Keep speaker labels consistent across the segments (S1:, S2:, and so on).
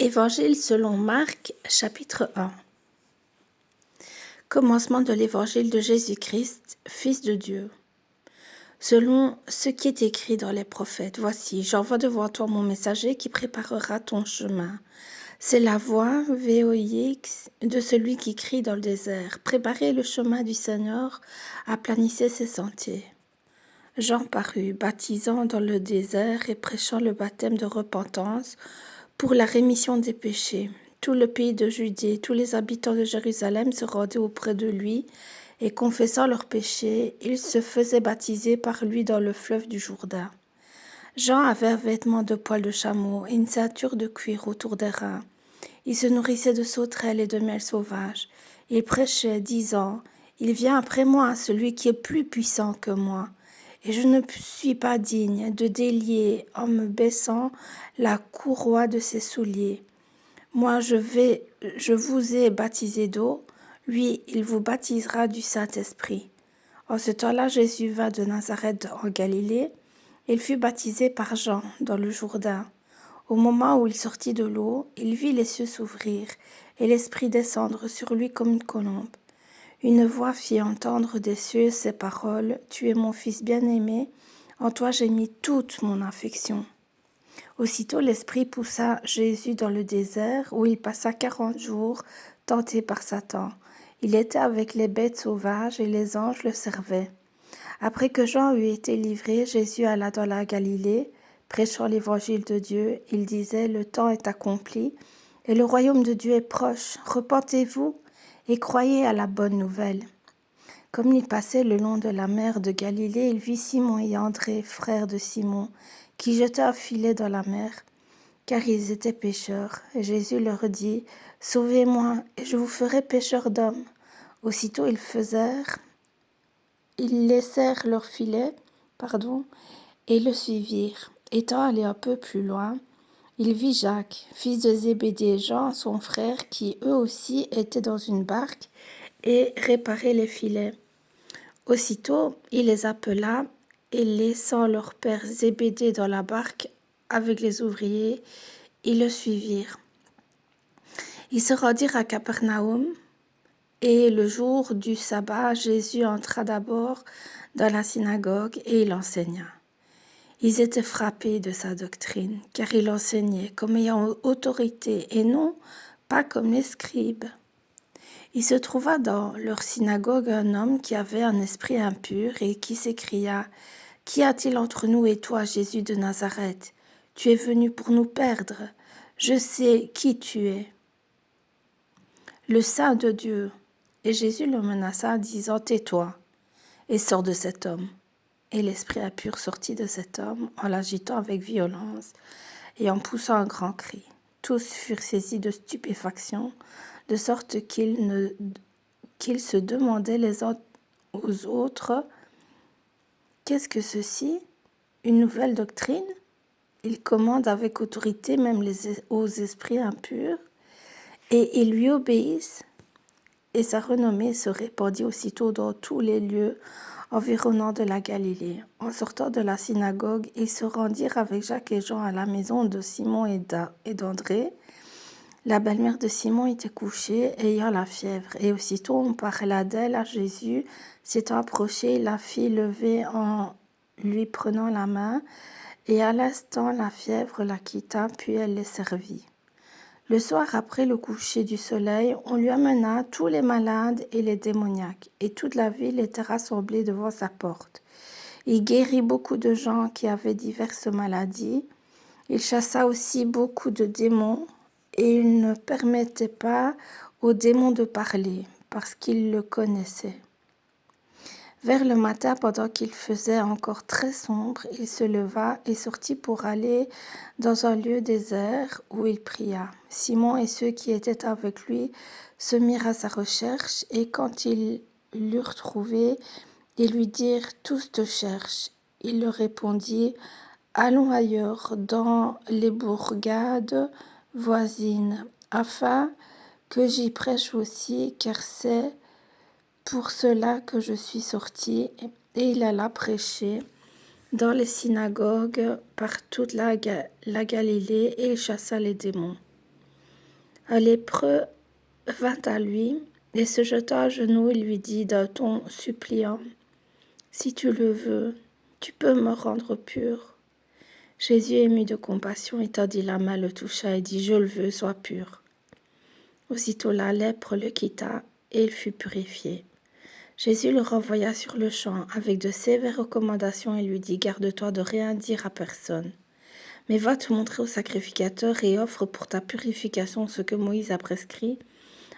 S1: Évangile selon Marc, chapitre 1. Commencement de l'évangile de Jésus-Christ, Fils de Dieu. Selon ce qui est écrit dans les prophètes, voici, j'envoie devant toi mon messager qui préparera ton chemin. C'est la voix, VOIX, de celui qui crie dans le désert. Préparez le chemin du Seigneur, aplanissez ses sentiers. Jean parut, baptisant dans le désert et prêchant le baptême de repentance pour la rémission des péchés. Tout le pays de Judée, tous les habitants de Jérusalem se rendaient auprès de lui et confessant leurs péchés, ils se faisaient baptiser par lui dans le fleuve du Jourdain. Jean avait un vêtement de poil de chameau et une ceinture de cuir autour des reins. Il se nourrissait de sauterelles et de miel sauvage. Il prêchait, disant, « Il vient après moi, celui qui est plus puissant que moi. » Et je ne suis pas digne de délier en me baissant la courroie de ses souliers. Moi, je vous ai baptisé d'eau, lui, il vous baptisera du Saint-Esprit. En ce temps-là, Jésus vint de Nazareth en Galilée. Il fut baptisé par Jean dans le Jourdain. Au moment où il sortit de l'eau, il vit les cieux s'ouvrir et l'Esprit descendre sur lui comme une colombe. Une voix fit entendre des cieux ces paroles, « Tu es mon Fils bien-aimé, en toi j'ai mis toute mon affection. » Aussitôt l'Esprit poussa Jésus dans le désert, où il passa 40 jours, tenté par Satan. Il était avec les bêtes sauvages et les anges le servaient. Après que Jean eut été livré, Jésus alla dans la Galilée, prêchant l'évangile de Dieu. Il disait, « Le temps est accompli et le royaume de Dieu est proche. Repentez-vous et croyez à la bonne nouvelle. » Comme il passait le long de la mer de Galilée, il vit Simon et André, frères de Simon, qui jetaient un filet dans la mer, car ils étaient pêcheurs. Et Jésus leur dit, « Sauvez-moi, et je vous ferai pêcheurs d'hommes. » Aussitôt ils laissèrent leur filet, et le suivirent. Étant allé un peu plus loin, il vit Jacques, fils de Zébédée, et Jean, son frère, qui eux aussi étaient dans une barque et réparaient les filets. Aussitôt, il les appela et laissant leur père Zébédée dans la barque avec les ouvriers, ils le suivirent. Ils se rendirent à Capernaum et le jour du sabbat, Jésus entra d'abord dans la synagogue et il enseigna. Ils étaient frappés de sa doctrine, car il enseignait comme ayant autorité et non pas comme les scribes. Il se trouva dans leur synagogue un homme qui avait un esprit impur et qui s'écria, « Qu'y a-t-il entre nous et toi, Jésus de Nazareth? Tu es venu pour nous perdre. Je sais qui tu es, le Saint de Dieu. » Et Jésus le menaça, disant, « Tais-toi et sors de cet homme. » Et l'esprit impur sortit de cet homme en l'agitant avec violence et en poussant un grand cri. Tous furent saisis de stupéfaction, de sorte qu'ils se demandaient les uns aux autres, « Qu'est-ce que ceci? Une nouvelle doctrine? Il commande avec autorité même aux esprits impurs, et ils lui obéissent. » Et sa renommée se répandit aussitôt dans tous les lieux environnants de la Galilée. En sortant de la synagogue, ils se rendirent avec Jacques et Jean à la maison de Simon et d'André. La belle-mère de Simon était couchée, ayant la fièvre, et aussitôt on parla d'elle à Jésus. S'étant approché, la fit lever en lui prenant la main, et à l'instant la fièvre la quitta, puis elle les servit. Le soir après le coucher du soleil, on lui amena tous les malades et les démoniaques, et toute la ville était rassemblée devant sa porte. Il guérit beaucoup de gens qui avaient diverses maladies. Il chassa aussi beaucoup de démons, et il ne permettait pas aux démons de parler, parce qu'il le connaissait. Vers le matin, pendant qu'il faisait encore très sombre, il se leva et sortit pour aller dans un lieu désert où il pria. Simon et ceux qui étaient avec lui se mirent à sa recherche, et quand ils l'eurent trouvé, ils lui dirent « Tous te cherchent ». Il leur répondit « Allons ailleurs, dans les bourgades voisines, afin que j'y prêche aussi, car c'est pour cela que je suis sorti. » Et il alla prêcher dans les synagogues par toute la Galilée, et il chassa les démons. Un lépreux vint à lui et se jeta à genoux et lui dit d'un ton suppliant, « Si tu le veux, tu peux me rendre pur. » Jésus, ému de compassion, étendit la main, le toucha et dit, « Je le veux, sois pur. » Aussitôt la lèpre le quitta et il fut purifié. Jésus le renvoya sur le champ avec de sévères recommandations et lui dit, « Garde-toi de rien dire à personne. Mais va te montrer au sacrificateur et offre pour ta purification ce que Moïse a prescrit,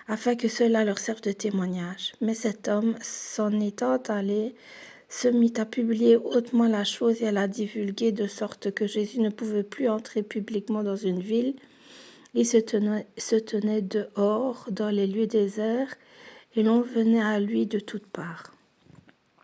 S1: afin que cela leur serve de témoignage. » Mais cet homme, s'en étant allé, se mit à publier hautement la chose et à la divulguer, de sorte que Jésus ne pouvait plus entrer publiquement dans une ville. Il se tenait dehors, dans les lieux déserts, et l'on venait à lui de toutes parts.